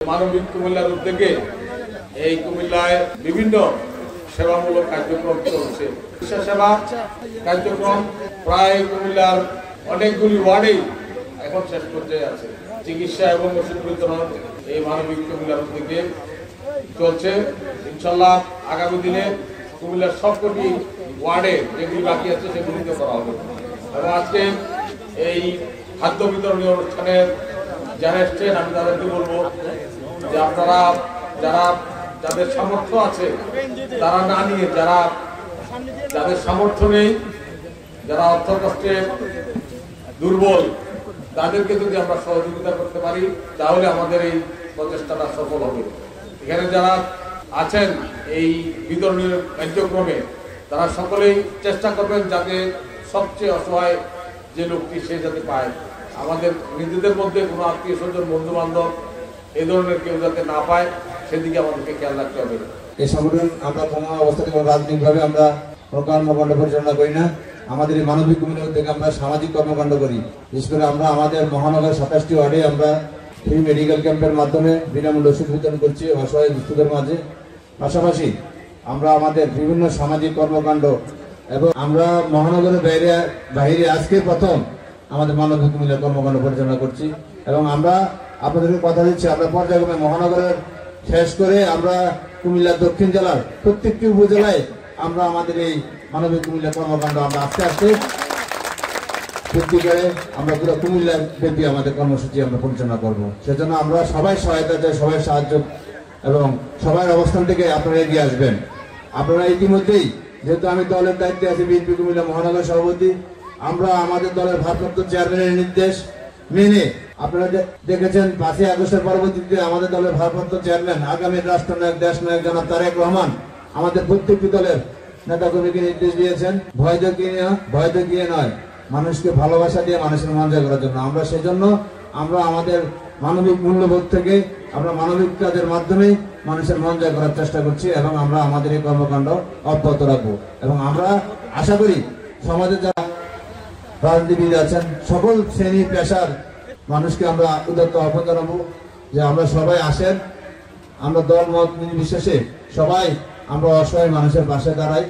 মানবিক কুমিল্লার উদ্যোগে এই কুমিল্লায় বিভিন্ন সেবামূলক কার্যক্রম চলছে। চিকিৎসা সেবা কার্যক্রম প্রায় কুমিল্লার অনেকগুলি ওয়ার্ডেই এখন শেষ পর্যায়ে আছে। চিকিৎসা এবং ওষুধ বিতরণ এই মানবিক কুমিল্লার উদ্যোগে চলছে। ইনশাল্লাহ আগামী দিনে কুমিল্লার সবকটি ওয়ার্ডে যেগুলি বাকি আছে সেগুলিতে করা হবে। এবং আজকে এই খাদ্য বিতরণী অনুষ্ঠানে যারা এসছেন আমি তাদেরকে বলবো যে আপনারা যাদের সামর্থ্য আছে তারা না নিয়ে যাদের সামর্থ্য নেই, যারা অর্থ কষ্টে দুর্বল, তাদেরকে যদি আমরা সহযোগিতা করতে পারি তাহলে আমাদের এই প্রচেষ্টাটা সফল হবে। এখানে যারা আছেন এই বিতরণী কার্যক্রমে তারা সকলেই চেষ্টা করবেন যাতে সবচেয়ে অসহায় যে লোকটি সে যাতে পায়। আমাদের নিজেদের মধ্যে কোনো আত্মীয় স্বজন, বন্ধু বান্ধব এই ধরনের কেউ যাতে না পায় সেদিকে আমাদেরকে খেয়াল রাখতে হবে। এই সংগঠন আমরা কোনো অবস্থাতে রাজনৈতিকভাবে আমরা কর্মকাণ্ড পরিচালনা করি না। আমাদের এই মানবিক কুমিল্লা থেকে আমরা সামাজিক কর্মকাণ্ড করি। বিশেষ করে আমরা আমাদের মহানগর 27টি ওয়ার্ডে আমরা ফ্রি মেডিকেল ক্যাম্পের মাধ্যমে বিনামূল্যে ওষুধ বিতরণ করছি অসহায় দুস্থদের মাঝে। পাশাপাশি আমরা আমাদের বিভিন্ন সামাজিক কর্মকাণ্ড এবং আমরা মহানগরের বাইরে আজকে প্রথম আমাদের মানবিক কুমিল্লা কর্মকাণ্ড পরিচালনা করছি। এবং আমরা আপনাদেরকে কথা দিচ্ছি, আমরা পর্যায়ক্রমে মহানগরের শেষ করে আমরা কুমিল্লা দক্ষিণ জেলার প্রত্যেকটি উপজেলায় আমরা আমাদের এই মানবিক কুমিল্লা কর্মকাণ্ড আমরা আস্তে আস্তে সত্যিকারে আমরা পুরো কুমিল্লা ব্যাপী আমাদের কর্মসূচি আমরা পরিচালনা করব। সেজন্য আমরা সবাই সহায়তা চাই, সবাই সাহায্য এবং সবার অবস্থান থেকে আপনারা এগিয়ে আসবেন। আপনারা ইতিমধ্যেই, যেহেতু আমি দলের দায়িত্বে আছি বিএনপি কুমিল্লা মহানগর সভাপতি, আমরা আমাদের দলের ভারপ্রাপ্ত চেয়ারম্যানের নির্দেশ মেনে আপনারা দেখেছেন 5ই আগস্টের পরবর্তীতে আমাদের দলের ভারপ্রাপ্ত চেয়ারম্যান আগামী রাষ্ট্রনায়ক দেশনায়ক জনাব তারেক রহমান আমাদের প্রত্যেকটি দলের নেতাকর্মীকে নির্দেশ দিয়েছেন ভয় দেখিয়ে নয়, মানুষকে ভালোবাসা দিয়ে মানুষের মন জয় করার জন্য। আমরা সেজন্য আমরা আমাদের মানবিক মূল্যবোধ থেকে আমরা মানবিক কাজের মাধ্যমেই মানুষের মন জয় করার চেষ্টা করছি এবং আমরা আমাদের এই কর্মকাণ্ড অব্যাহত রাখবো। এবং আমরা আশা করি সমাজে যারা রাজনীতিবিদ আছেন সকল শ্রেণী পেশার মানুষকে আমরা উদাত্ত আহ্বান জানাবো যে আমরা সবাই আসেন, আমরা দল মত নির্বিশেষে সবাই আমরা অসহায় মানুষের পাশে দাঁড়াই।